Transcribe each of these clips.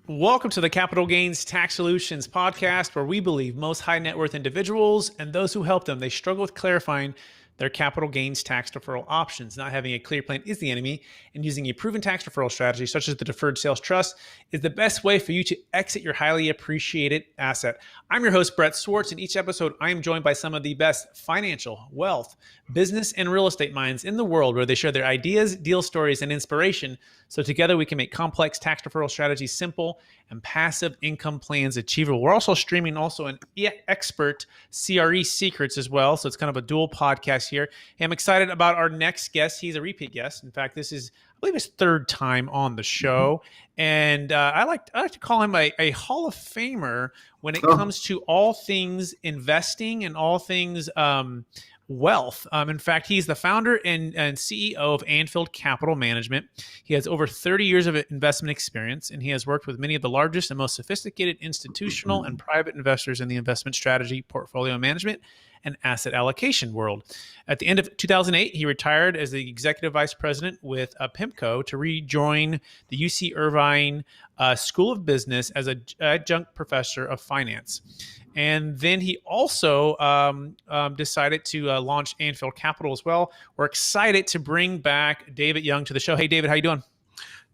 Welcome to the Capital Gains Tax Solutions podcast, where we believe most high net worth individuals and those who help them, they struggle with clarifying their capital gains tax deferral options. Not having a clear plan is the enemy, and using a proven tax deferral strategy, such as the Deferred Sales Trust, is the best way for you to exit your highly appreciated asset. I'm your host, Brett Swarts. In each episode, I am joined by some of the best financial, wealth, business, and real estate minds in the world, where they share their ideas, deal stories, and inspiration, so together we can make complex tax deferral strategies simple and passive income plans achievable. We're also streaming an expert CRE secrets as well. So it's kind of a dual podcast here. And I'm excited about our next guest. He's a repeat guest. In fact, this is, I believe, his third time on the show. And I like to call him a Hall of Famer when it comes to all things investing and all things wealth. In fact, he's the founder and CEO of Anfield Capital Management. He has over 30 years of investment experience, and he has worked with many of the largest and most sophisticated institutional and private investors in the investment strategy, portfolio management, and asset allocation world. At the end of 2008, he retired as the executive vice president with PIMCO to rejoin the UC Irvine School of Business as an adjunct professor of finance. And then he also decided to launch Anfield Capital as well. We're excited to bring back David Young to the show. Hey, David, how you doing?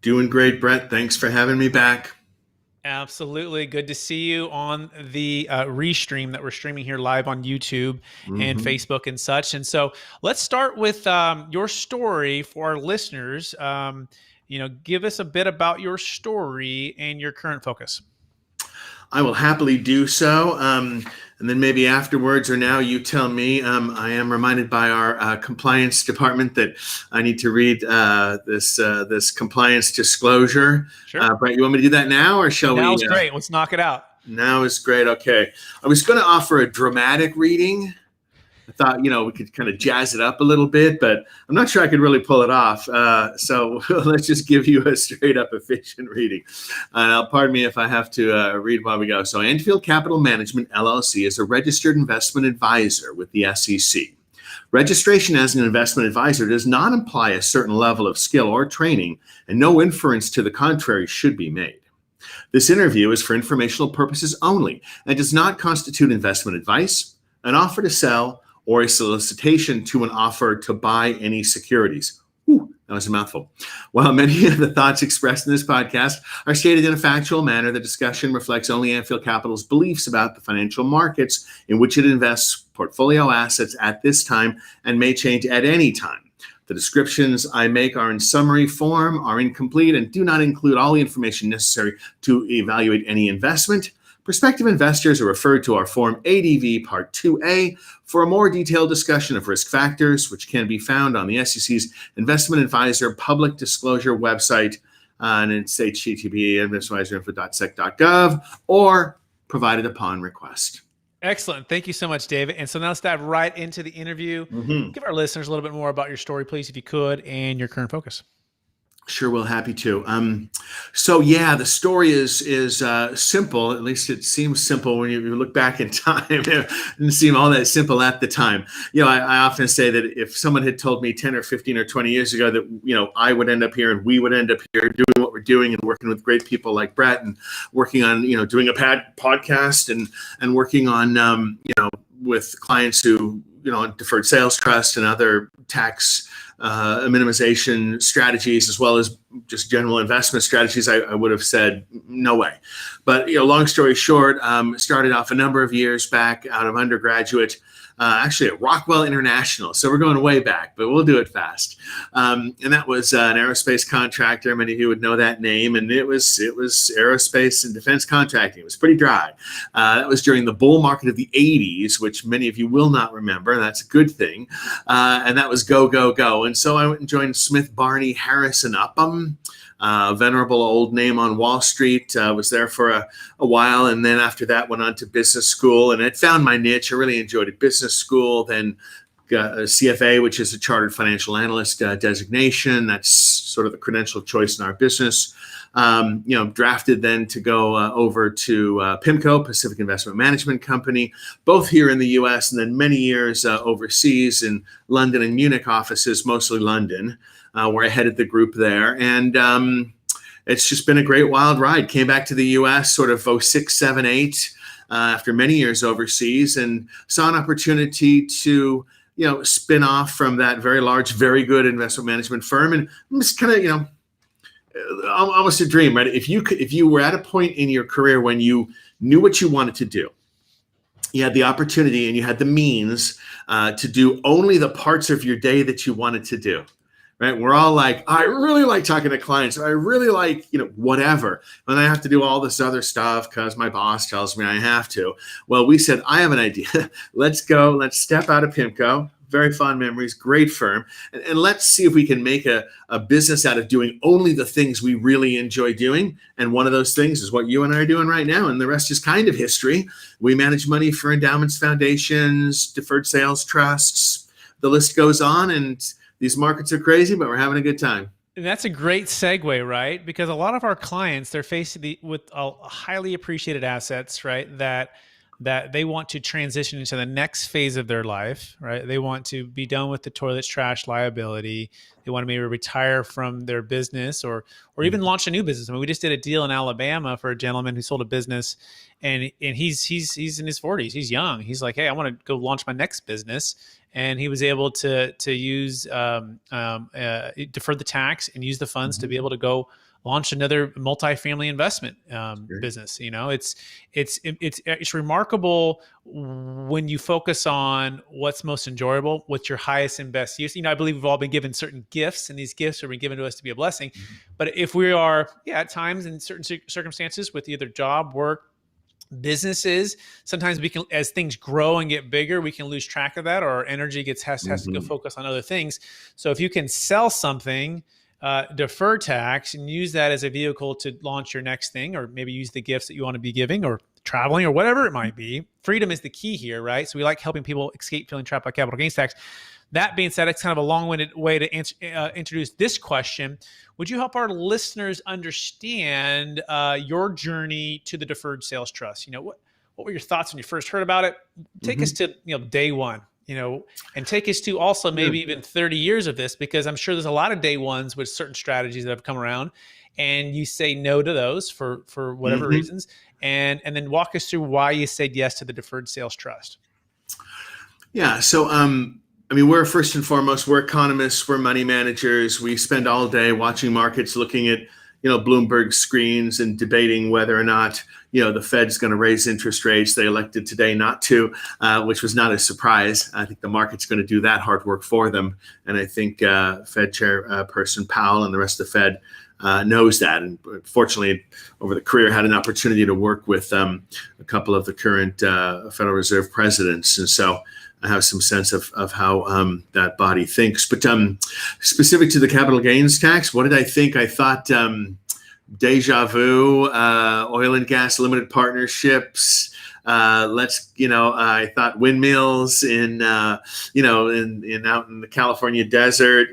Doing great, Brett. Thanks for having me back. Absolutely. Good to see you on the restream that we're streaming here live on YouTube and Facebook and such. And so let's start with your story for our listeners. Give us a bit about your story and your current focus. I will happily do so. And then maybe afterwards or now you tell me. I am reminded by our compliance department that I need to read this compliance disclosure. Sure. Brett, you want me to do that now or shall we? Now's great. Let's knock it out. Now is great. Okay. I was going to offer a dramatic reading. I thought, we could kind of jazz it up a little bit, but I'm not sure I could really pull it off. So let's just give you a straight up efficient reading. Pardon me if I have to read while we go. So Anfield Capital Management, LLC is a registered investment advisor with the SEC. Registration as an investment advisor does not imply a certain level of skill or training, and no inference to the contrary should be made. This interview is for informational purposes only and does not constitute investment advice, an offer to sell, or a solicitation to an offer to buy any securities. Ooh, that was a mouthful. While many of the thoughts expressed in this podcast are stated in a factual manner, the discussion reflects only Anfield Capital's beliefs about the financial markets in which it invests portfolio assets at this time and may change at any time. The descriptions I make are in summary form, are incomplete, and do not include all the information necessary to evaluate any investment. Prospective investors are referred to our Form ADV Part 2A for a more detailed discussion of risk factors, which can be found on the SEC's Investment Advisor public disclosure website, and it's http://investmentadvisorinfo.sec.gov, or provided upon request. Excellent. Thank you so much, David. And so now let's dive right into the interview. Give our listeners a little bit more about your story, please, if you could, and your current focus. Sure, will. Happy to. The story is simple. At least it seems simple when you look back in time. It didn't seem all that simple at the time. I often say that if someone had told me 10 or 15 or 20 years ago that, I would end up here and we would end up here doing what we're doing and working with great people like Brett and working on, doing a podcast and working on, with clients who, Deferred Sales Trust and other tax minimization strategies, as well as just general investment strategies, I would have said no way. But long story short, started off a number of years back out of undergraduate, actually at Rockwell International. So we're going way back, but we'll do it fast. And that was an aerospace contractor. Many of you would know that name. And it was aerospace and defense contracting. It was pretty dry. That was during the bull market of the 80s, which many of you will not remember. That's a good thing. And that was go, go, go. And so I went and joined Smith, Barney, Harris, and Upham. Venerable old name on Wall Street. Was there for a while, and then after that went on to business school, and it found my niche. I really enjoyed it. Business school, then got a CFA, which is a Chartered Financial Analyst designation. That's sort of the credential of choice in our business. Drafted then to go over to PIMCO, Pacific Investment Management Company, both here in the U.S. and then many years overseas in London and Munich offices, mostly London, where I headed the group there. And it's just been a great wild ride. Came back to the U.S. sort of 06, 7, 8 after many years overseas, and saw an opportunity to spin off from that very large, very good investment management firm, and just kind of almost a dream, right? If you were at a point in your career when you knew what you wanted to do, you had the opportunity and you had the means to do only the parts of your day that you wanted to do. Right? We're all like, I really like talking to clients. I really like, whatever. And I have to do all this other stuff because my boss tells me I have to. Well, we said, I have an idea. Let's go. Let's step out of PIMCO. Very fond memories, great firm. And let's see if we can make a business out of doing only the things we really enjoy doing. And one of those things is what you and I are doing right now. And the rest is kind of history. We manage money for endowments, foundations, deferred sales trusts. The list goes on, and these markets are crazy, but we're having a good time. And that's a great segue, right? Because a lot of our clients, they're faced with highly appreciated assets, right? That they want to transition into the next phase of their life, right? They want to be done with the toilets, trash liability. They want to maybe retire from their business or even launch a new business. I mean, we just did a deal in Alabama for a gentleman who sold a business, and he's in his 40s. He's young. He's like, hey, I want to go launch my next business. And he was able to use defer the tax and use the funds to be able to go launch another multifamily investment business. It's remarkable when you focus on what's most enjoyable, what's your highest and best use. I believe we've all been given certain gifts, and these gifts are being given to us to be a blessing. Mm-hmm. But if we are, at times in certain circumstances with either job, work, businesses, sometimes we can, as things grow and get bigger, we can lose track of that, or our energy has to go focus on other things. So if you can sell something, defer tax, and use that as a vehicle to launch your next thing, or maybe use the gifts that you want to be giving or traveling or whatever it might be. Freedom is the key here, right? So we like helping people escape feeling trapped by capital gains tax. That being said, it's kind of a long-winded way to introduce this question. Would you help our listeners understand your journey to the Deferred Sales Trust? What were your thoughts when you first heard about it? Take us to day one, and take us to also maybe even 30 years of this, because I'm sure there's a lot of day ones with certain strategies that have come around, and you say no to those for whatever reasons, and then walk us through why you said yes to the Deferred Sales Trust. Yeah. So, we're first and foremost, we're economists, we're money managers. We spend all day watching markets, looking at, Bloomberg screens and debating whether or not, the Fed's going to raise interest rates. They elected today not to, which was not a surprise. I think the market's going to do that hard work for them. And I think Fed Chairperson Powell and the rest of the Fed knows that. And fortunately, over the career, had an opportunity to work with a couple of the current Federal Reserve presidents. And so I have some sense of how that body thinks. But specific to the capital gains tax, what did I think? I thought deja vu, oil and gas limited partnerships. I thought windmills in out in the California desert.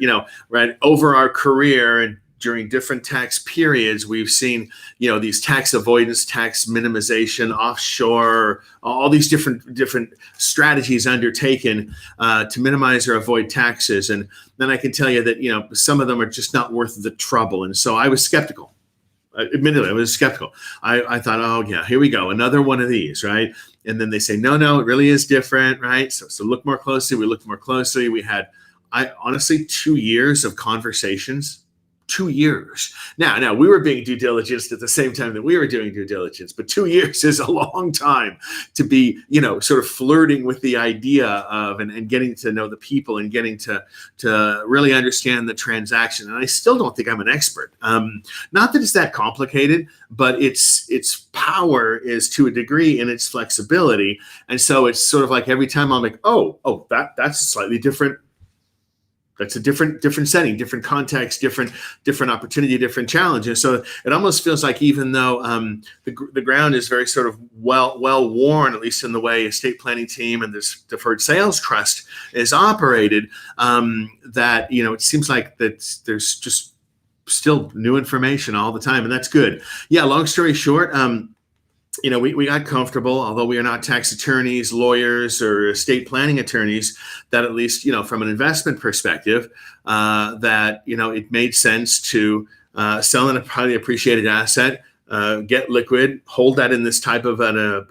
Right over our career and during different tax periods, we've seen, these tax avoidance, tax minimization, offshore, all these different strategies undertaken to minimize or avoid taxes. And then I can tell you that, some of them are just not worth the trouble. And so I was skeptical. Admittedly, I was skeptical. I thought, oh yeah, here we go, another one of these, right? And then they say, no, it really is different, right? So look more closely. We looked more closely. We had, honestly, 2 years of conversations. 2 years. Now we were being due diligence at the same time that we were doing due diligence, but 2 years is a long time to be, sort of flirting with the idea of and getting to know the people and getting to really understand the transaction. And I still don't think I'm an expert. Not that it's that complicated, but its power is to a degree in its flexibility. And so it's sort of like every time I'm like, that's a slightly different. That's a different setting, different context, different opportunity, different challenges. So it almost feels like even though the ground is very sort of well worn, at least in the way estate planning team and this Deferred Sales Trust is operated, that it seems like that there's just still new information all the time, and that's good. Yeah. Long story short. We got comfortable, although we are not tax attorneys, lawyers, or estate planning attorneys, that at least, from an investment perspective, that, it made sense to selling a highly appreciated asset, get liquid, hold that in this type of a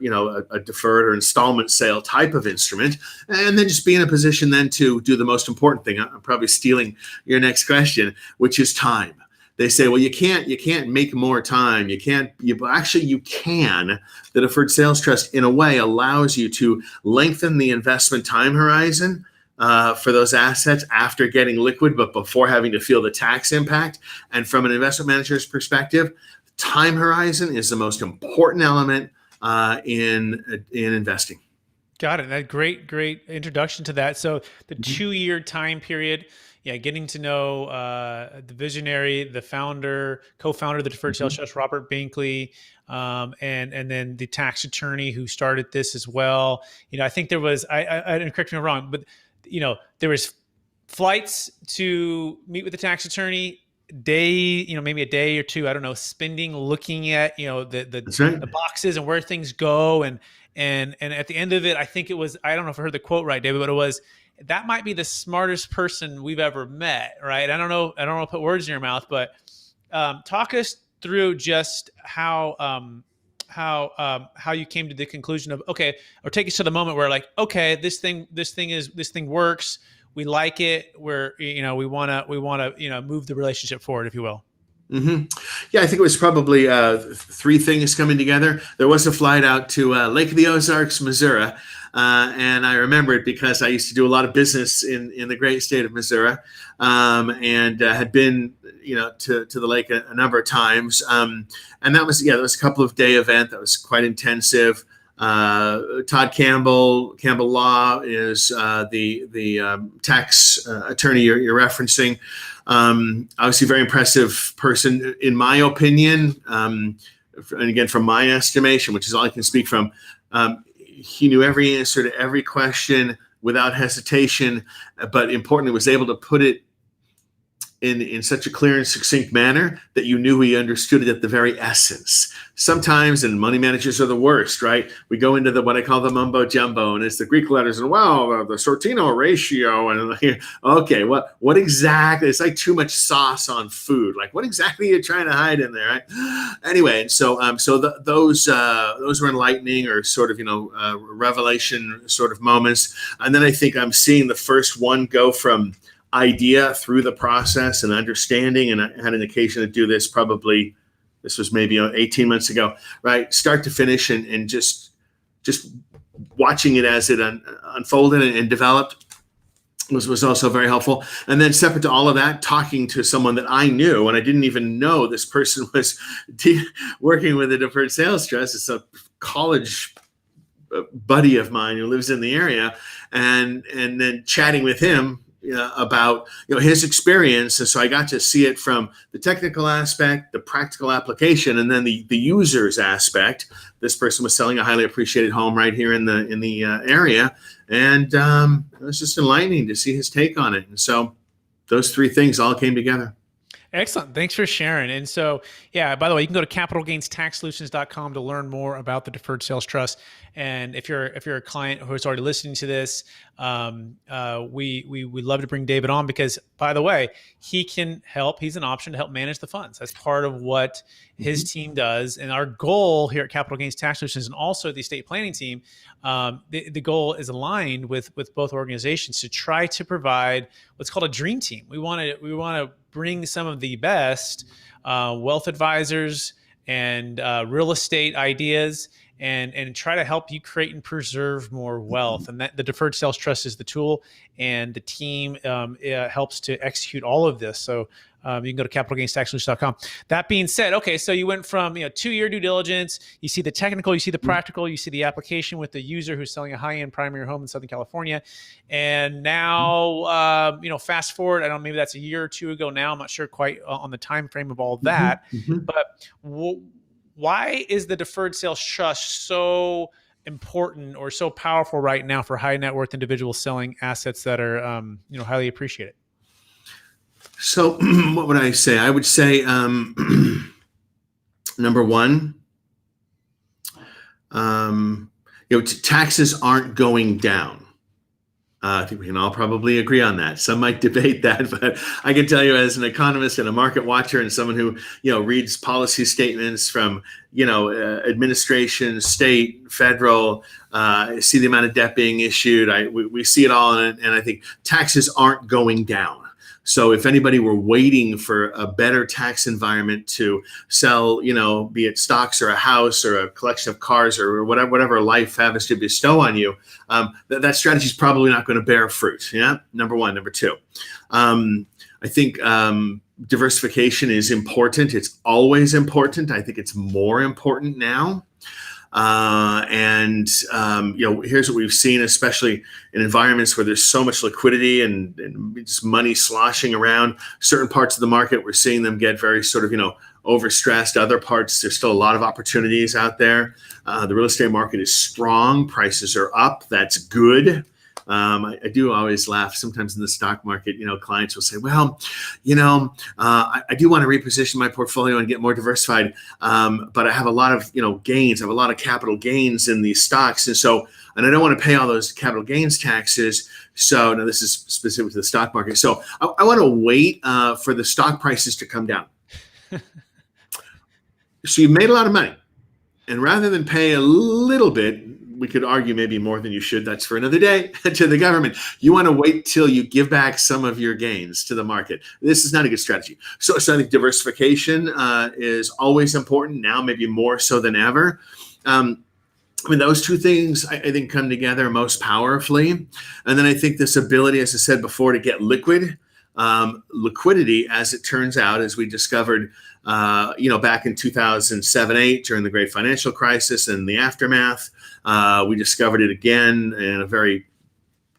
deferred or installment sale type of instrument, and then just be in a position then to do the most important thing. I'm probably stealing your next question, which is time. They say, well, you can't make more time. You can. The Deferred Sales Trust, in a way, allows you to lengthen the investment time horizon for those assets after getting liquid, but before having to feel the tax impact. And from an investment manager's perspective, time horizon is the most important element in investing. Got it. That great introduction to that. So the 2-year time period, getting to know the visionary, the founder, co-founder of the Deferred Sales Trust, Robert Binkley, and then the tax attorney who started this as well. I think there was, I didn't, correct me if I'm wrong, but there was flights to meet with the tax attorney, maybe a day or two, I don't know, spending looking at the boxes and where things go, and at the end of it, I think it was, I don't know if I heard the quote right, David, but it was, that might be the smartest person we've ever met, right? I don't know to put words in your mouth, but talk us through just how you came to the conclusion of, okay, or take us to the moment where, like, okay, this thing works, we like it, we want to move the relationship forward, if you will. Mm-hmm. Yeah, I think it was probably 3 things coming together. There was a flight out to Lake of the Ozarks, Missouri, and I remember it because I used to do a lot of business in the great state of Missouri, and had been to the lake a number of times, and that was a couple of day event that was quite intensive. Todd Campbell Law is the tax attorney you're referencing. Obviously, very impressive person, in my opinion. And again, from my estimation, which is all I can speak from, he knew every answer to every question without hesitation, but importantly, was able to put it in such a clear and succinct manner that you knew he understood it at the very essence. Sometimes, and money managers are the worst, right? We go into what I call the mumbo jumbo, and it's the Greek letters, and the Sortino ratio, and okay, what exactly? It's like too much sauce on food. Like, what exactly are you trying to hide in there, right? Anyway, and so those were enlightening, or sort of revelation sort of moments. And then I think I'm seeing the first one go from idea through the process and understanding, and I had an occasion to do this this was maybe 18 months ago, right? Start to finish, and just watching it as it unfolded and developed was also very helpful. And then separate to all of that, talking to someone that I knew, and I didn't even know this person was working with a Deferred Sales Trust. It's a college buddy of mine who lives in the area, and then chatting with him about his experience. And so I got to see it from the technical aspect, the practical application, and then the user's aspect. This person was selling a highly appreciated home right here in the area, and it was just enlightening to see his take on it. And so those 3 things all came together. Excellent. Thanks for sharing. And so, by the way, you can go to capitalgainstaxsolutions.com to learn more about the Deferred Sales Trust. And if you're a client who is already listening to this, we love to bring David on because, by the way, he can help. He's an option to help manage the funds. That's part of what his team does. And our goal here at Capital Gains Tax Solutions, and also the estate planning team, the goal is aligned with both organizations to try to provide what's called a dream team. We want to bring some of the best wealth advisors and real estate ideas, and try to help you create and preserve more wealth. And that the Deferred Sales Trust is the tool, and the team helps to execute all of this. So you can go to capitalgainstaxsolutions.com. That being said, okay, so you went from 2-year due diligence, you see the technical, you see the practical, you see the application with the user who's selling a high-end primary home in Southern California, and now fast forward, I don't know, maybe that's a year or 2 ago now. I'm not sure quite on the time frame of all of that, but why is the Deferred Sales Trust so important or so powerful right now for high net worth individuals selling assets that are highly appreciated? So what would I say? I would say number one, taxes aren't going down. I think we can all probably agree on that. Some might debate that, but I can tell you, as an economist and a market watcher, and someone who reads policy statements from administration, state, federal, see the amount of debt being issued. We see it all, and I think taxes aren't going down. So if anybody were waiting for a better tax environment to sell, be it stocks or a house or a collection of cars or whatever life has to bestow on you, that strategy is probably not going to bear fruit. Yeah, number one. Number two, I think diversification is important. It's always important. I think it's more important now. Here's what we've seen, especially in environments where there's so much liquidity and just money sloshing around. Certain parts of the market, we're seeing them get very sort of, overstressed. Other parts, there's still a lot of opportunities out there. The real estate market is strong. Prices are up. That's good. I do always laugh sometimes in the stock market. Clients will say, well, I do want to reposition my portfolio and get more diversified. But I have a lot of, gains. I have a lot of capital gains in these stocks. And I don't want to pay all those capital gains taxes. So now this is specific to the stock market. So I want to wait for the stock prices to come down. So you've made a lot of money. And rather than pay a little bit, we could argue maybe more than you should, that's for another day, to the government, you want to wait till you give back some of your gains to the market. This is not a good strategy. So I think diversification is always important now, maybe more so than ever. Those two things, I think, come together most powerfully. And then I think this ability, as I said before, to get liquidity, as it turns out, as we discovered, back in 2007-8 during the great financial crisis and the aftermath. We discovered it again in a very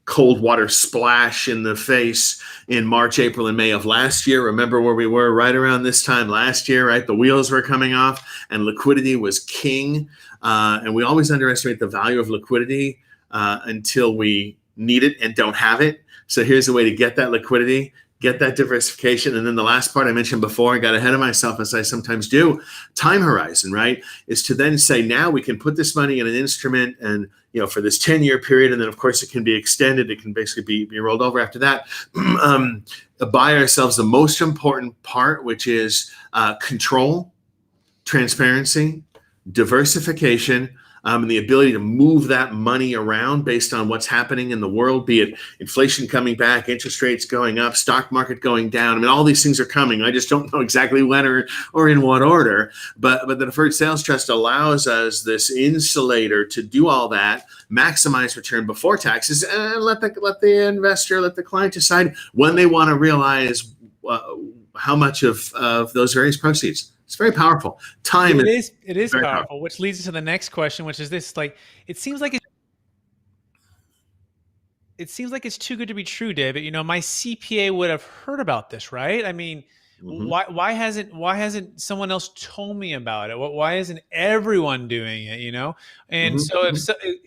cold water splash in the face in March, April, and May of last year. Remember where we were right around this time last year, right? The wheels were coming off and liquidity was king. And we always underestimate the value of liquidity until we need it and don't have it. So here's a way to get that liquidity, get that diversification. And then the last part I mentioned before, I got ahead of myself, as I sometimes do, time horizon, right? Is to then say, now we can put this money in an instrument and, for this 10-year period. And then, of course, it can be extended. It can basically be rolled over after that. Buy ourselves the most important part, which is control, transparency, diversification, and the ability to move that money around based on what's happening in the world, be it inflation coming back, interest rates going up, stock market going down. All these things are coming. I just don't know exactly when or in what order. But the Deferred Sales Trust allows us this insulator to do all that, maximize return before taxes, and let the investor, let the client decide when they want to realize how much of those various proceeds. It's very powerful. It is powerful, which leads us to the next question, which is this: it seems like it's too good to be true, David. My CPA would have heard about this, right? Why hasn't someone else told me about it? Why isn't everyone doing it? And so I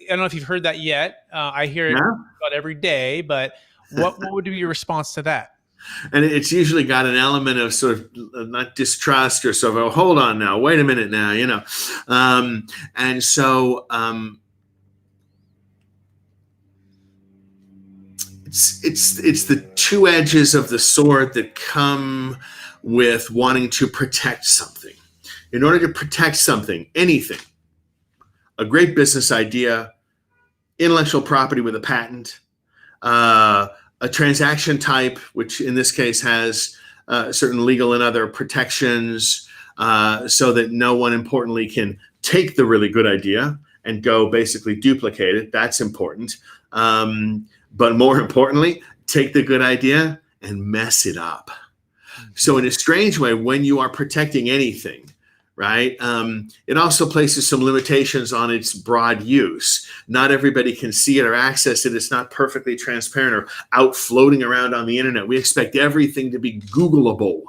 don't know if you've heard that yet. I hear it about every day, but what would be your response to that? And it's usually got an element of sort of not distrust or sort of, hold on now, wait a minute now, and so it's the two edges of the sword that come with wanting to protect something. In order to protect something, anything, a great business idea, intellectual property with a patent, a transaction type, which in this case has certain legal and other protections, so that no one, importantly, can take the really good idea and go basically duplicate it. That's important. But more importantly, take the good idea and mess it up. So in a strange way, when you are protecting anything, right, it also places some limitations on its broad use. Not everybody can see it or access it. It's not perfectly transparent or out floating around on the internet. We expect everything to be Googleable,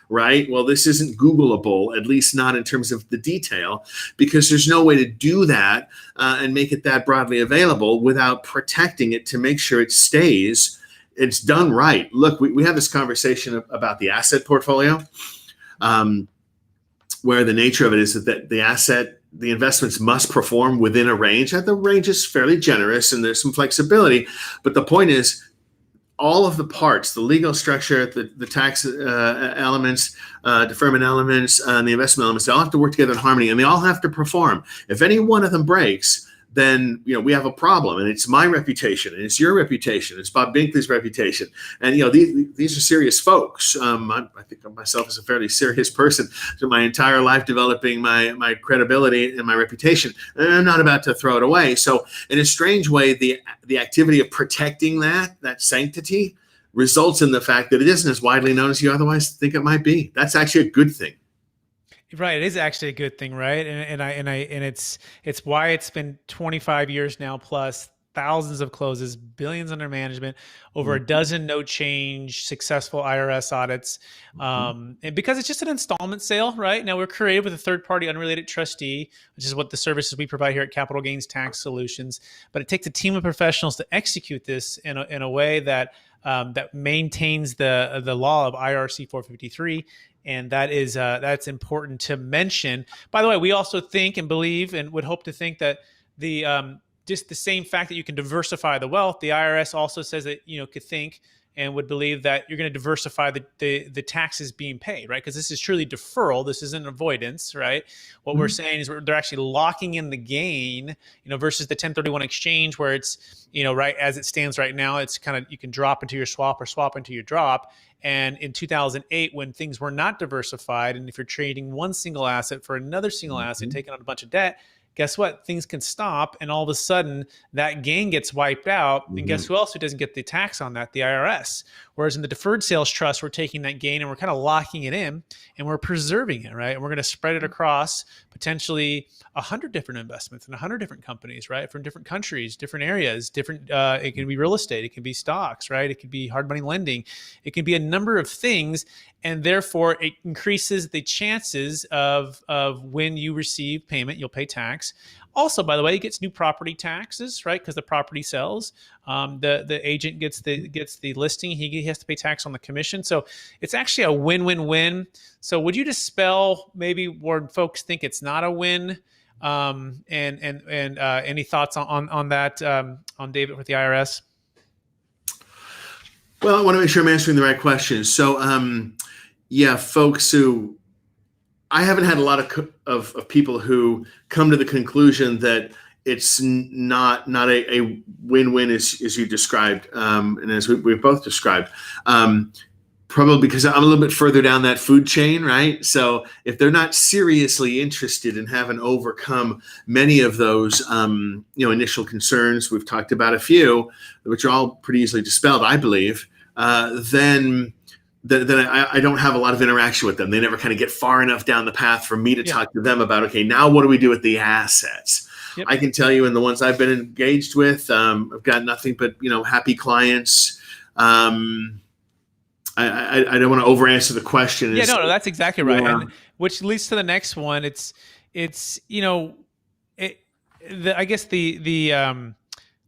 right? Well, this isn't Googleable, at least not in terms of the detail, because there's no way to do that and make it that broadly available without protecting it to make sure it stays, it's done right. Look, we have this conversation about the asset portfolio, where the nature of it is that the asset the investments must perform within a range. And the range is fairly generous and there's some flexibility. But the point is, all of the parts, the legal structure, the tax elements, deferment elements, and the investment elements, they all have to work together in harmony, and they all have to perform. If any one of them breaks, then we have a problem, and it's my reputation, and it's your reputation, it's Bob Binkley's reputation, and these are serious folks. I think of myself as a fairly serious person, so my entire life developing my credibility and my reputation, and I'm not about to throw it away. So, in a strange way, the activity of protecting that sanctity results in the fact that it isn't as widely known as you otherwise think it might be. That's actually a good thing. Right. It is actually a good thing. Right. And it's why it's been 25 years now, plus thousands of closes, billions under management, over a dozen no change successful IRS audits. And because it's just an installment sale, right? Now we're created with a third party unrelated trustee, which is what the services we provide here at Capital Gains Tax Solutions. But it takes a team of professionals to execute this in a way that maintains the law of IRC 453. And that's important to mention. By the way, we also think and believe and would hope to think that just the same fact that you can diversify the wealth, the IRS also says that could think and would believe that you're going to diversify the taxes being paid, right? Because this is truly deferral. This isn't avoidance, right? What we're saying is they're actually locking in the gain, versus the 1031 exchange where it's, right as it stands right now, it's kind of, you can drop into your swap or swap into your drop. And in 2008, when things were not diversified, and if you're trading one single asset for another single asset, taking on a bunch of debt, guess what? Things can stop, and all of a sudden that gain gets wiped out. And guess who else who doesn't get the tax on that? The IRS. Whereas in the Deferred Sales Trust, we're taking that gain and we're kind of locking it in and we're preserving it, right? And we're going to spread it across potentially 100 different investments in 100 different companies, right? From different countries, different areas, different. It can be real estate, it can be stocks, right? It could be hard money lending, it can be a number of things, and therefore it increases the chances of when you receive payment, you'll pay tax. Also, by the way, it gets new property taxes, right? Because the property sells. The agent gets the listing. He has to pay tax on the commission. So it's actually a win-win-win. So would you dispel maybe where folks think it's not a win? And any thoughts on that, on David with the IRS? Well, I want to make sure I'm answering the right questions. So, folks who, I haven't had a lot of people who come to the conclusion that it's not a win-win as you described, and as we both described. Probably because I'm a little bit further down that food chain, right? So if they're not seriously interested in having overcome many of those, initial concerns, we've talked about a few, which are all pretty easily dispelled, I believe, then I don't have a lot of interaction with them. They never kind of get far enough down the path for me to talk to them about, okay, now what do we do with the assets? Yep. I can tell you in the ones I've been engaged with, I've got nothing but, happy clients. I don't want to over answer the question. Yeah, no, that's exactly right. Yeah. And which leads to the next one.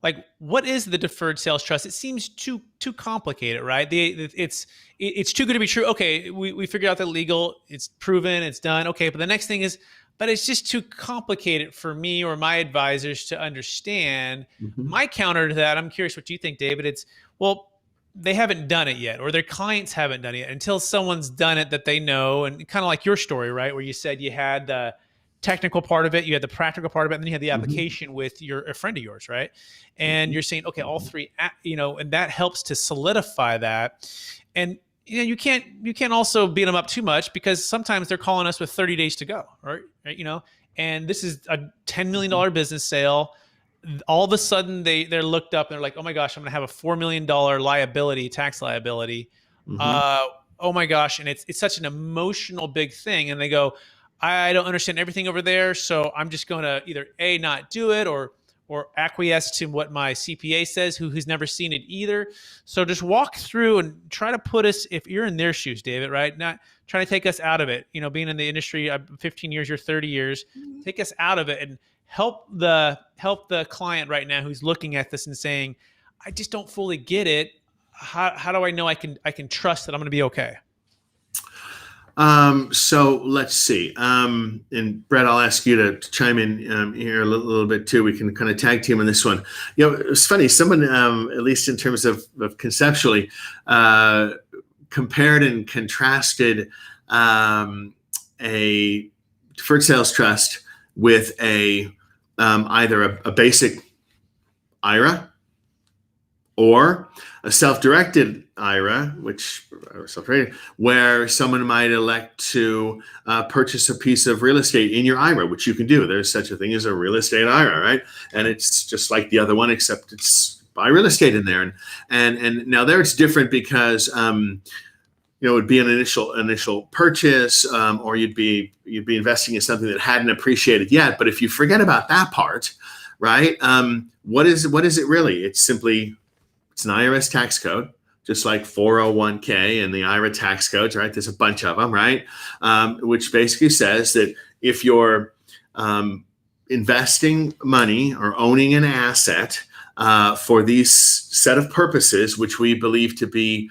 Like, what is the Deferred Sales Trust? It seems too complicated, right? It's too good to be true. Okay, we figured out the legal, it's proven, it's done. Okay, but the next thing is, but it's just too complicated for me or my advisors to understand. My counter to that, I'm curious what you think, David. It's, well, they haven't done it yet, or their clients haven't done it yet until someone's done it that they know. And kind of like your story, right? Where you said you had the technical part of it, you had the practical part of it, and then you had the application with a friend of yours, right? And you're saying, okay, all three, and that helps to solidify that. And you can't also beat them up too much, because sometimes they're calling us with 30 days to go, right? And this is a $10 million business sale. All of a sudden they're looked up and they're like, oh my gosh, I'm going to have a $4 million tax liability. Oh my gosh. And it's such an emotional big thing. And they go, I don't understand everything over there, so I'm just going to either A, not do it, or acquiesce to what my CPA says, who's never seen it either. So just walk through and try to put us, if you're in their shoes, David, right? Not trying to take us out of it. Being in the industry, 15 years, you're 30 years, take us out of it and help the client right now who's looking at this and saying, I just don't fully get it. How do I know I can trust that I'm going to be okay? So let's see. And Brett, I'll ask you to chime in here a little bit too. We can kind of tag team on this one. It's funny. Someone, at least in terms of conceptually, compared and contrasted a deferred sales trust with either a basic IRA or a self-directed IRA, where someone might elect to purchase a piece of real estate in your IRA, which you can do. There's such a thing as a real estate IRA, right? And it's just like the other one, except it's buy real estate in there. And now there it's different because it would be an initial purchase, or you'd be investing in something that hadn't appreciated yet. But if you forget about that part, right? What is it really? It's an IRS tax code, just like 401k and the IRA tax codes, right? There's a bunch of them, right? Which basically says that if you're investing money or owning an asset for these set of purposes, which we believe to be,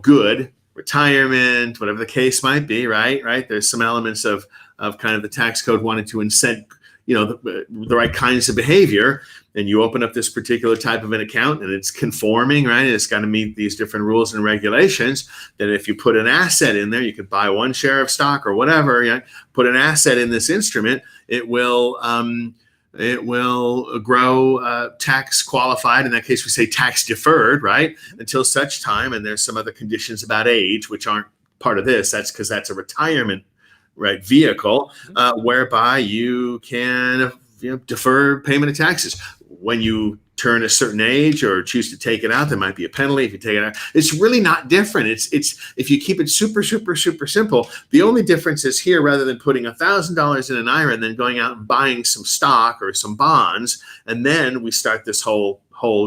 good, retirement, whatever the case might be, right? There's some elements of kind of the tax code wanting to incent, the right kinds of behavior. And you open up this particular type of an account and it's conforming, right? It's got to meet these different rules and regulations. That if you put an asset in there, you could buy one share of stock or whatever, put an asset in this instrument, it will grow tax qualified. In that case, we say tax deferred, right? Until such time. And there's some other conditions about age, which aren't part of this. That's because that's a retirement, right, vehicle, whereby you can defer payment of taxes. When you turn a certain age or choose to take it out, there might be a penalty if you take it out. It's really not different. It's if you keep it super, super, super simple, the only difference is here, rather than putting $1,000 in an IRA and then going out and buying some stock or some bonds, and then we start this whole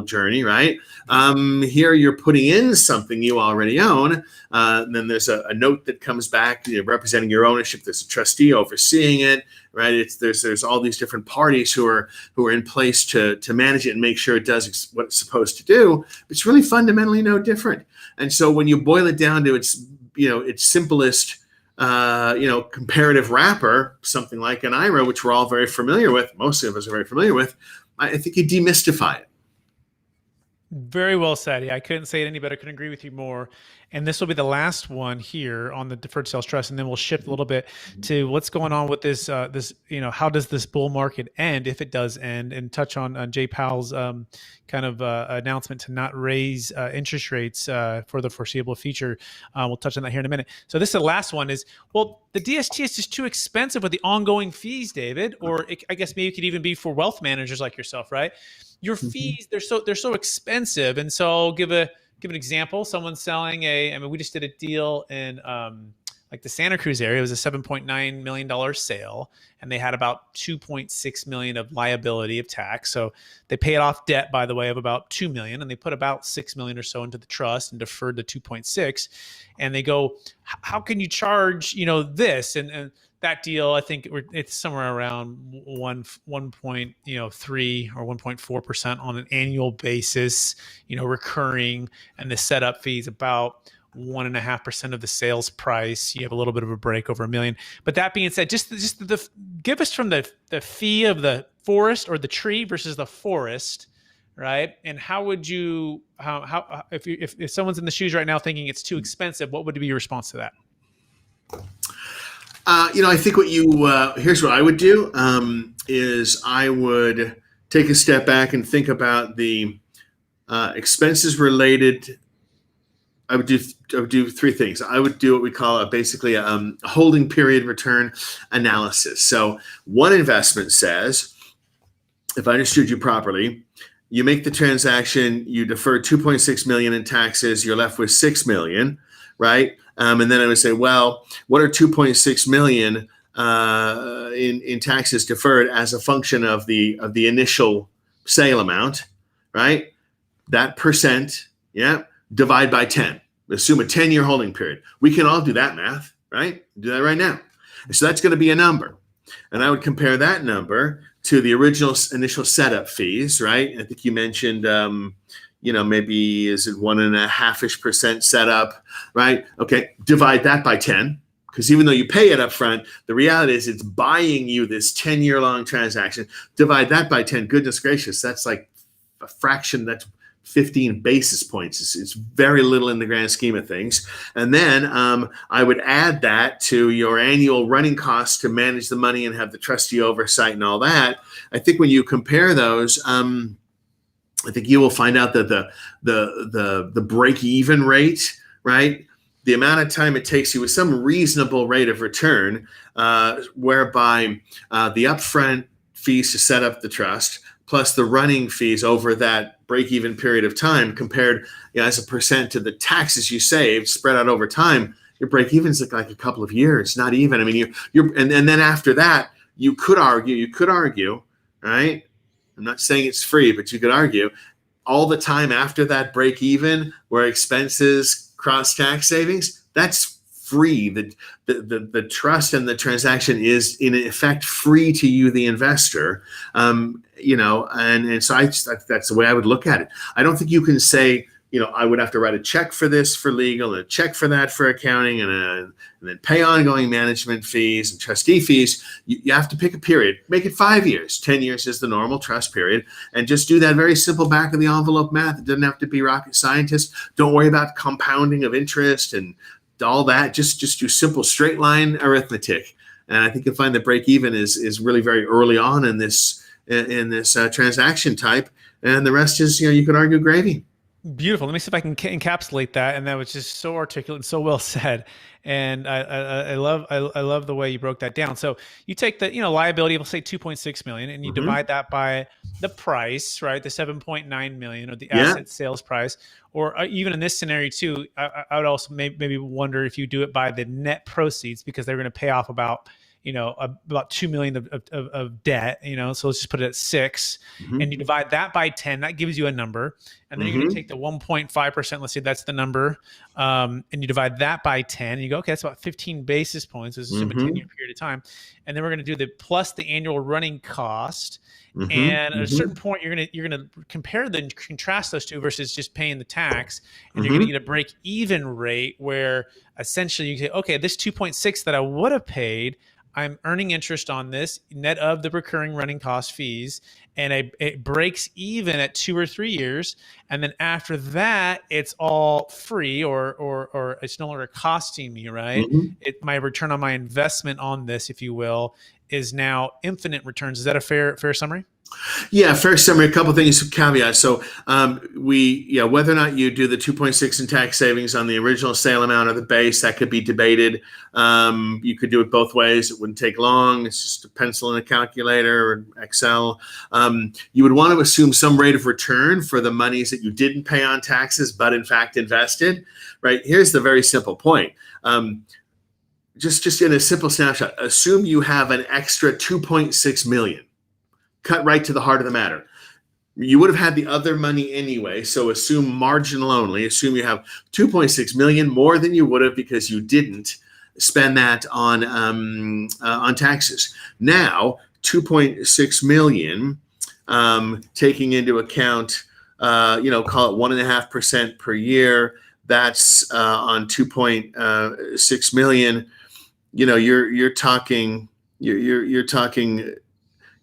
journey, right? Here you're putting in something you already own. And then there's a note that comes back representing your ownership. There's a trustee overseeing it, right? There's all these different parties who are in place to manage it and make sure it does what it's supposed to do. It's really fundamentally no different. And so when you boil it down to its simplest comparative wrapper, something like an IRA, which we're all very familiar with, most of us are very familiar with, I think you demystify it. Very well said. Yeah, I couldn't say it any better. Couldn't agree with you more. And this will be the last one here on the deferred sales trust, and then we'll shift a little bit to what's going on with this. How does this bull market end, if it does end, and touch on Jay Powell's announcement to not raise interest rates for the foreseeable future. We'll touch on that here in a minute. So this is the last one. Is the DST is just too expensive with the ongoing fees, David, or I guess maybe it could even be for wealth managers like yourself, right? Your fees, they're so expensive. And so I'll give an example. Someone's selling we just did a deal in the Santa Cruz area. It was a $7.9 million sale, and they had about $2.6 million of liability of tax. So they paid off debt, by the way, of about $2 million, and they put about $6 million or so into the trust and deferred the 2.6. And they go, how can you charge, this? And that deal, I think it's somewhere around 1.3 or 1.4% on an annual basis, recurring, and the setup fee is about 1.5% of the sales price. You have a little bit of a break over $1 million. But that being said, just give us from the fee of the forest or the tree versus the forest, right? And how would you if someone's in the shoes right now thinking it's too expensive, what would be your response to that? I think here's what I would do, is I would take a step back and think about the expenses related. I would do three things. I would do what we call basically a holding period return analysis. So one investment says, if I understood you properly, you make the transaction, you defer 2.6 million in taxes, you're left with 6 million, right? And then I would say, well, what are 2.6 million in taxes deferred as a function of the initial sale amount, right? That percent, divide by 10. Assume a 10-year holding period. We can all do that math, right? Do that right now. So that's going to be a number. And I would compare that number to the original initial setup fees, right? I think you mentioned maybe is it 1.5% setup, right? Okay, divide that by 10, because even though you pay it up front, the reality is it's buying you this 10-year long transaction. Divide that by 10. Goodness gracious, that's like a fraction. That's 15 basis points. It's very little in the grand scheme of things. And then I would add that to your annual running costs to manage the money and have the trustee oversight and all that. I think when you compare those, I think you will find out that the break-even rate, right? The amount of time it takes you with some reasonable rate of return, whereby the upfront fees to set up the trust, plus the running fees over that break-even period of time compared as a percent to the taxes you saved spread out over time, your break-evens look like a couple of years, not even. I mean, and then after that, you could argue, right? I'm not saying it's free, but you could argue all the time after that break even where expenses cross tax savings, that's free. The trust and the transaction is in effect free to you, the investor. And so that's the way I would look at it. I don't think you can say, I would have to write a check for this for legal and a check for that for accounting and then pay ongoing management fees and trustee fees. You have to pick a period, make it 5 years. 10 years is the normal trust period, and just do that very simple back of the envelope math. It doesn't have to be rocket scientist. Don't worry about compounding of interest and all that. Just do simple straight line arithmetic. And I think you'll find that break even is really very early on in this transaction type, and the rest is you could argue gravy. Beautiful. Let me see if I can encapsulate that. And that was just so articulate and so well said. And I love the way you broke that down. So you take the liability, let's say 2.6 million, and you divide that by the price, right? The 7.9 million, or the asset sales price. Or even in this scenario too, I would also maybe wonder if you do it by the net proceeds, because they're going to pay off about $2 million of debt, so let's just put it at 6, and you divide that by 10, that gives you a number. And then you're going to take the 1.5%, let's say that's the number, and you divide that by 10, and you go, okay, that's about 15 basis points. This is a 10-year period of time. And then we're going to do the plus the annual running cost. And at a certain point, you're gonna contrast those two versus just paying the tax, and you're gonna get a break even rate where essentially you say, okay, this 2.6 that I would have paid, I'm earning interest on this net of the recurring running cost fees, and it breaks even at 2 or 3 years, and then after that it's all free or it's no longer costing me, right? My return on my investment on this, if you will, is now infinite returns. Is that a fair summary? Yeah, fair summary. A couple of things, caveats. So whether or not you do the 2.6 in tax savings on the original sale amount or the base, that could be debated. You could do it both ways. It wouldn't take long. It's just a pencil and a calculator or Excel. You would want to assume some rate of return for the monies that you didn't pay on taxes, but in fact invested, right? Here's the very simple point. Just in a simple snapshot, assume you have an extra 2.6 million. Cut right to the heart of the matter. You would have had the other money anyway, so assume marginal only. Assume you have 2.6 million more than you would have because you didn't spend that on taxes. Now, 2.6 million, taking into account, call it 1.5% per year. That's on 2.6 million. You're talking.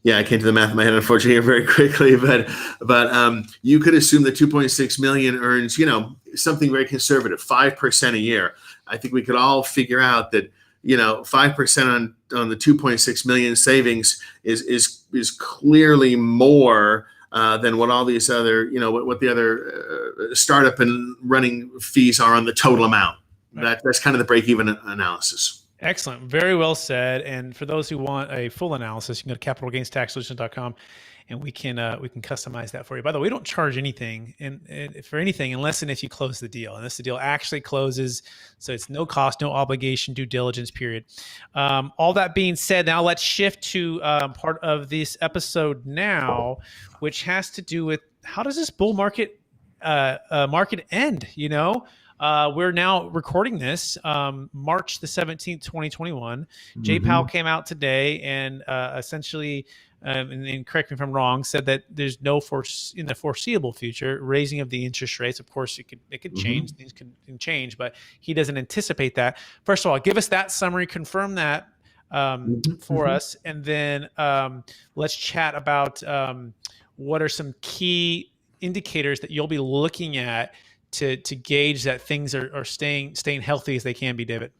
Yeah, I came to the math in my head, unfortunately, very quickly, but you could assume that 2.6 million earns, something very conservative, 5% a year. I think we could all figure out that, 5% on the 2.6 million savings is clearly more than what all these other, what the other startup and running fees are on the total amount. Right. That's kind of the break-even analysis. Excellent. Very well said. And for those who want a full analysis, you can go to capitalgainstaxsolutions.com, and we can customize that for you. By the way, we don't charge anything for anything unless and if you close the deal. Unless the deal actually closes, so it's no cost, no obligation, due diligence period. All that being said, now let's shift to part of this episode now, which has to do with how does this bull market end? We're now recording this March the 17th, 2021. Jay Powell came out today and essentially and correct me if I'm wrong, said that there's no in the foreseeable future raising of the interest rates. Of course, it could change. Things can change, but he doesn't anticipate that. First of all, give us that summary, confirm that for us, and then let's chat about what are some key indicators that you'll be looking at to gauge that things are staying healthy as they can be, David.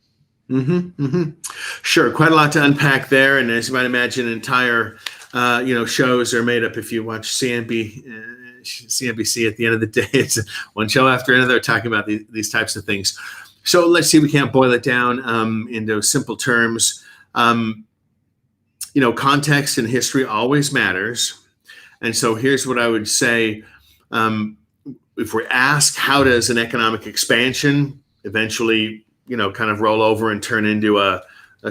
Sure, quite a lot to unpack there, and as you might imagine, entire shows are made up. If you watch CNBC, at the end of the day, it's one show after another talking about these types of things. So let's see if we can't boil it down into simple terms. Context and history always matters, and so here's what I would say. If we're asked, how does an economic expansion eventually kind of roll over and turn into a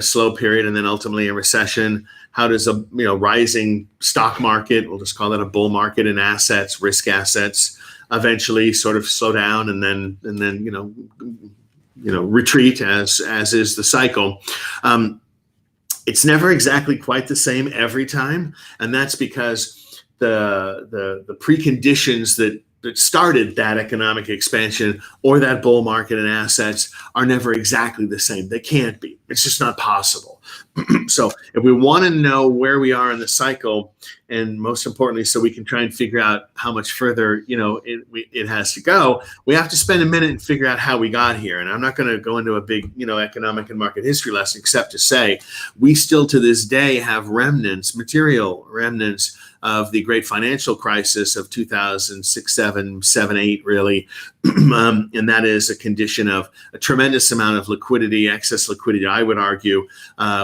slow period and then ultimately a recession? How does a rising stock market, we'll just call that a bull market in assets, risk assets, eventually sort of slow down and then retreat as is the cycle? It's never exactly quite the same every time, and that's because the preconditions that started that economic expansion or that bull market in assets are never exactly the same. They can't be. It's just not possible. So if we want to know where we are in the cycle, and most importantly, so we can try and figure out how much further it has to go, we have to spend a minute and figure out how we got here. And I'm not going to go into a big economic and market history lesson, except to say we still to this day have material remnants of the great financial crisis of 2006, 7, 8, really. And that is a condition of a tremendous amount of liquidity, excess liquidity, I would argue,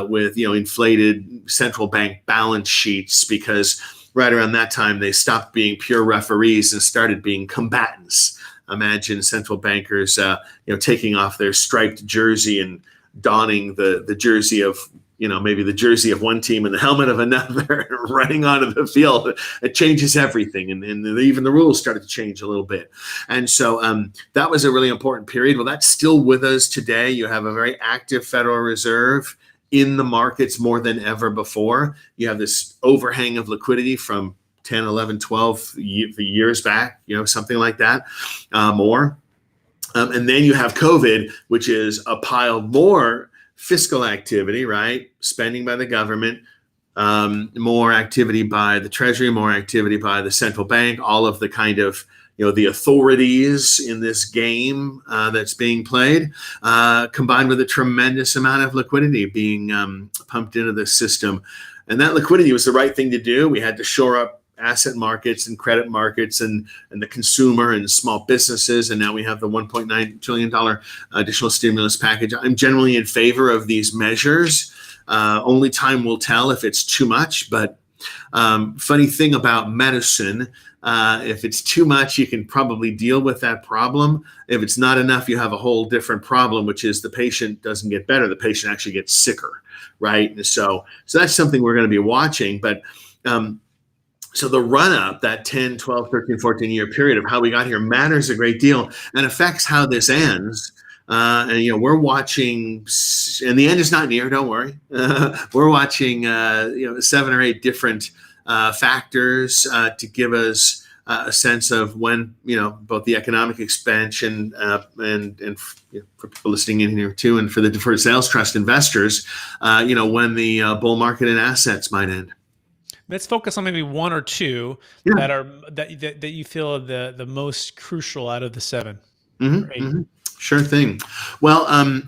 with inflated central bank balance sheets, because right around that time they stopped being pure referees and started being combatants. Imagine central bankers taking off their striped jersey and donning the jersey of maybe the jersey of one team and the helmet of another, running onto the field. It changes everything. And even the rules started to change a little bit. And so that was a really important period. Well, that's still with us today. You have a very active Federal Reserve in the markets more than ever before. You have this overhang of liquidity from 10, 11, 12 years back, something like that, more. And then you have COVID, which is a pile more fiscal activity, right? Spending by the government, more activity by the Treasury, more activity by the central bank, all of the kind of, the authorities in this game that's being played, combined with a tremendous amount of liquidity being pumped into the system. And that liquidity was the right thing to do. We had to shore up asset markets and credit markets and the consumer and small businesses. And now we have the $1.9 trillion additional stimulus package. I'm generally in favor of these measures. Only time will tell if it's too much. But funny thing about medicine, if it's too much, you can probably deal with that problem. If it's not enough, you have a whole different problem, which is the patient doesn't get better. The patient actually gets sicker, right? And so that's something we're going to be watching. But so the run-up, that 10, 12, 13, 14-year period of how we got here matters a great deal and affects how this ends. And we're watching, and the end is not near, don't worry. We're watching 7 or 8 different factors to give us a sense of when, both the economic expansion and for people listening in here too, and for the Deferred Sales Trust investors, when the bull market in assets might end. Let's focus on maybe one or two that you feel the most crucial out of the 7. Sure thing. Well,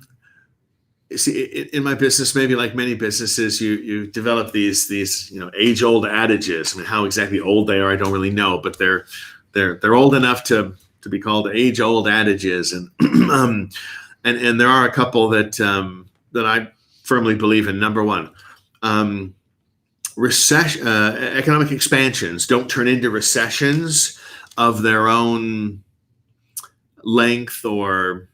see, in my business, maybe like many businesses, you develop these age-old adages. I mean, how exactly old they are, I don't really know, but they're old enough to be called age-old adages, and and there are a couple that I firmly believe in. Number one. Economic expansions don't turn into recessions of their own length or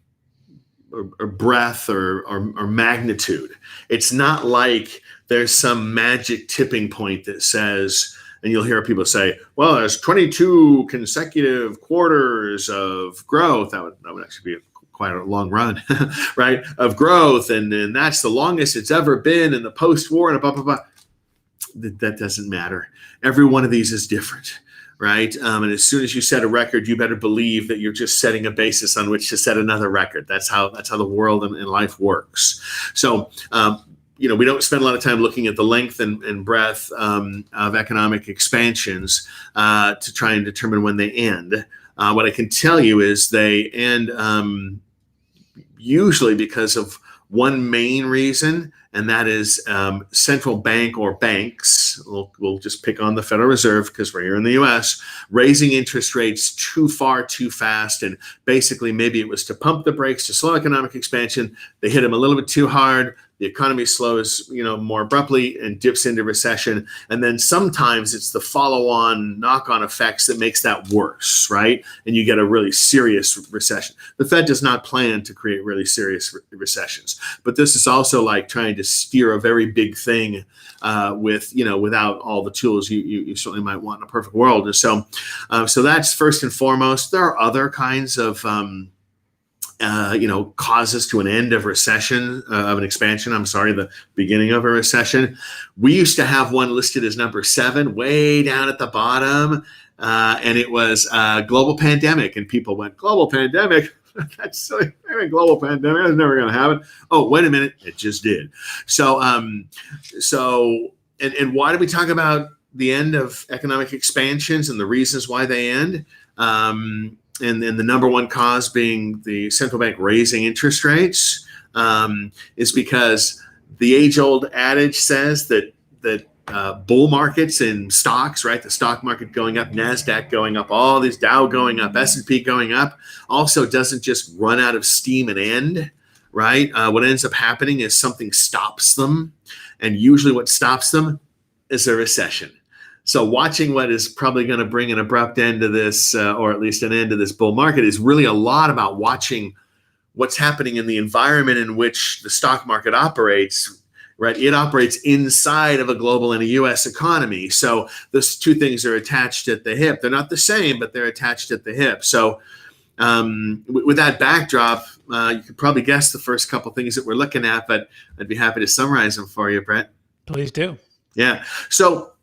breadth or magnitude. It's not like there's some magic tipping point that says, and you'll hear people say, well, there's 22 consecutive quarters of growth. That would actually be quite a long run, right, of growth. And that's the longest it's ever been in the post-war and blah, blah, blah. that doesn't matter. Every one of these is different, right? And as soon as you set a record, you better believe that you're just setting a basis on which to set another record. That's how the world and life works. So, we don't spend a lot of time looking at the length and breadth of economic expansions to try and determine when they end. What I can tell you is they end usually because of one main reason, and that is central bank or banks. We'll just pick on the Federal Reserve because we're here in the U.S., raising interest rates too far, too fast. And basically, maybe it was to pump the brakes to slow economic expansion. They hit them a little bit too hard. The economy slows, more abruptly and dips into recession. And then sometimes it's the follow-on knock-on effects that makes that worse, right? And you get a really serious recession. The Fed does not plan to create really serious recessions. But this is also like trying to steer a very big thing without all the tools you certainly might want in a perfect world. And so that's first and foremost. There are other kinds of causes to an end of recession, of an expansion. The beginning of a recession. We used to have one listed as number 7, way down at the bottom, and it was global pandemic. And people went, global pandemic? That's silly. Global pandemic. That's never going to happen. Oh, wait a minute. It just did. So and why do we talk about the end of economic expansions and the reasons why they end? And the number one cause being the central bank raising interest rates, is because the age-old adage says that bull markets in stocks, right? The stock market going up, NASDAQ going up, all these Dow going up, S&P going up, also doesn't just run out of steam and end, right? What ends up happening is something stops them, and usually what stops them is a recession. So watching what is probably going to bring an abrupt end to this, or at least an end to this bull market, is really a lot about watching what's happening in the environment in which the stock market operates, right? It operates inside of a global and a U.S. economy. So those two things are attached at the hip. They're not the same, but they're attached at the hip. So with that backdrop, you could probably guess the first couple things that we're looking at, but I'd be happy to summarize them for you, Brett. Please do. Yeah. So,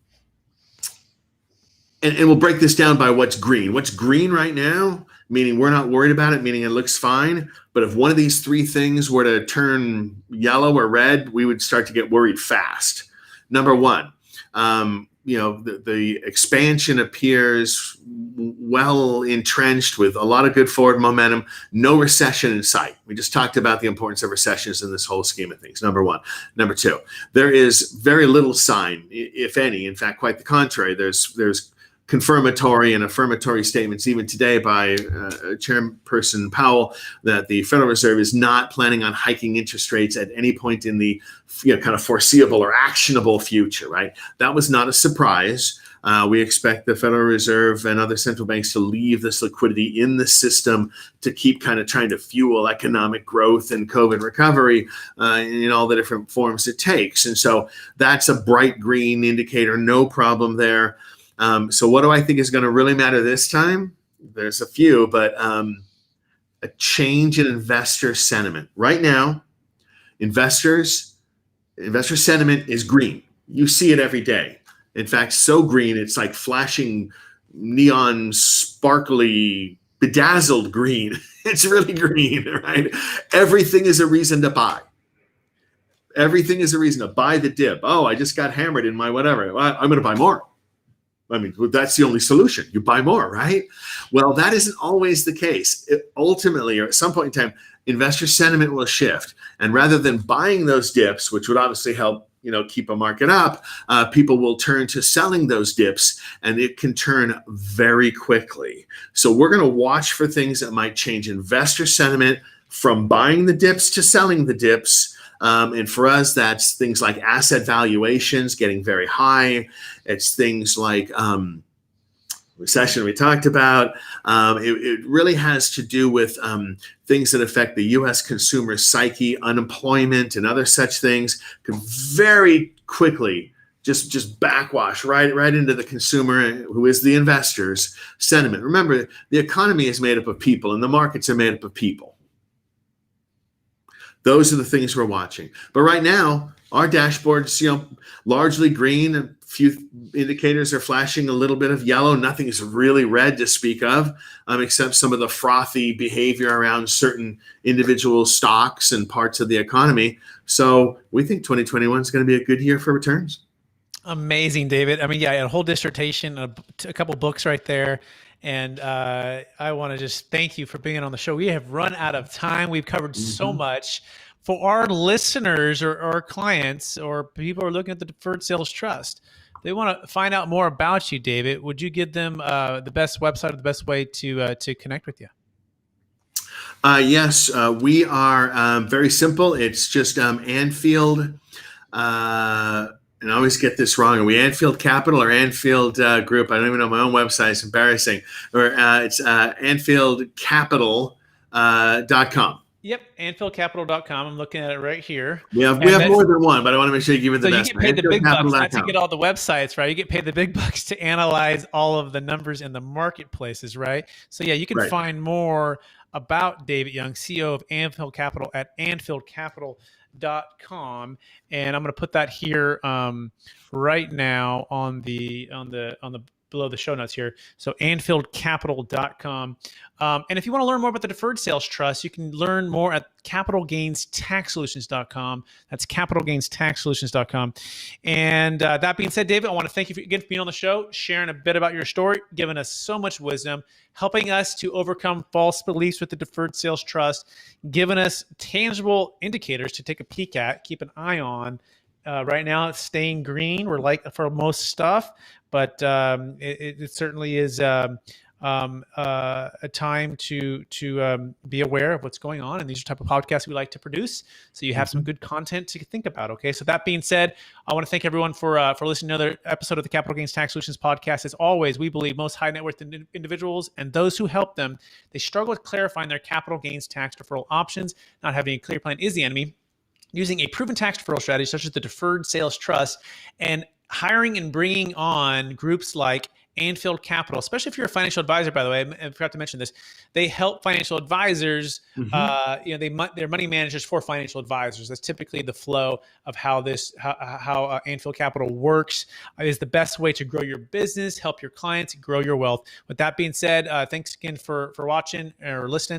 and we'll break this down by what's green. What's green right now, meaning we're not worried about it, meaning it looks fine. But if one of these three things were to turn yellow or red, we would start to get worried fast. Number one, the expansion appears well entrenched with a lot of good forward momentum, no recession in sight. We just talked about the importance of recessions in this whole scheme of things, number one. Number two, there is very little sign, if any, in fact, quite the contrary. There's confirmatory and affirmatory statements even today by Chairperson Powell that the Federal Reserve is not planning on hiking interest rates at any point in the kind of foreseeable or actionable future, right? That was not a surprise. We expect the Federal Reserve and other central banks to leave this liquidity in the system to keep kind of trying to fuel economic growth and COVID recovery in all the different forms it takes. And so that's a bright green indicator, no problem there. So what do I think is going to really matter this time? There's a few, but a change in investor sentiment. Right now, investor sentiment is green. You see it every day. In fact, so green, it's like flashing neon, sparkly, bedazzled green. It's really green, right? Everything is a reason to buy. Everything is a reason to buy the dip. Oh, I just got hammered in my whatever. Well, I'm going to buy more. I mean, that's the only solution. You buy more, right? Well, that isn't always the case. Ultimately, or at some point in time, investor sentiment will shift. And rather than buying those dips, which would obviously help, keep a market up, people will turn to selling those dips, and it can turn very quickly. So we're going to watch for things that might change investor sentiment from buying the dips to selling the dips. And for us, that's things like asset valuations getting very high. It's things like recession we talked about. It really has to do with things that affect the U.S. consumer psyche, unemployment, and other such things could very quickly just backwash right into the consumer, who is the investor's sentiment. Remember, the economy is made up of people, and the markets are made up of people. Those are the things we're watching. But right now, Our dashboard's, largely green. A few indicators are flashing a little bit of yellow. Nothing is really red to speak of, except some of the frothy behavior around certain individual stocks and parts of the economy. So we think 2021 is going to be a good year for returns. Amazing, David. I mean, yeah, a whole dissertation, a couple books right there. And I want to just thank you for being on the show. We have run out of time. We've covered so much. For our listeners or clients or people who are looking at the Deferred Sales Trust, they want to find out more about you, David. Would you give them the best website or the best way to connect with you? Yes, we are very simple. It's just Anfield, and I always get this wrong. Are we Anfield Capital or Anfield Group? I don't even know my own website. It's embarrassing. Or it's AnfieldCapital.com. Yep, AnfieldCapital.com. I'm looking at it right here. We have more than one, but I want to make sure you give it the best. So you get paid the big bucks, not to get all the websites, right? You get paid the big bucks to analyze all of the numbers in the marketplaces, right? So yeah, you can find more about David Young, CEO of Anfield Capital, at AnfieldCapital.com, and I'm going to put that here right now on the below the show notes here. So AnfieldCapital.com. And if you want to learn more about the Deferred Sales Trust, you can learn more at CapitalGainsTaxSolutions.com. That's CapitalGainsTaxSolutions.com. And that being said, David, I want to thank you again for being on the show, sharing a bit about your story, giving us so much wisdom, helping us to overcome false beliefs with the Deferred Sales Trust, giving us tangible indicators to take a peek at, keep an eye on. Right now, it's staying green. We're like for most stuff, but it certainly is a time to be aware of what's going on. And these are the type of podcasts we like to produce, so you have some good content to think about. Okay, so that being said, I want to thank everyone for listening to another episode of the Capital Gains Tax Solutions podcast. As always, we believe most high net worth individuals and those who help them, they struggle with clarifying their capital gains tax deferral options. Not having a clear plan is the enemy. Using a proven tax deferral strategy such as the Deferred Sales Trust, and hiring and bringing on groups like Anfield Capital, especially if you're a financial advisor, by the way, I forgot to mention this. They help financial advisors, they're money managers for financial advisors. That's typically the flow of how Anfield Capital works. Is the best way to grow your business, help your clients, grow your wealth. With that being said, thanks again for watching or listening.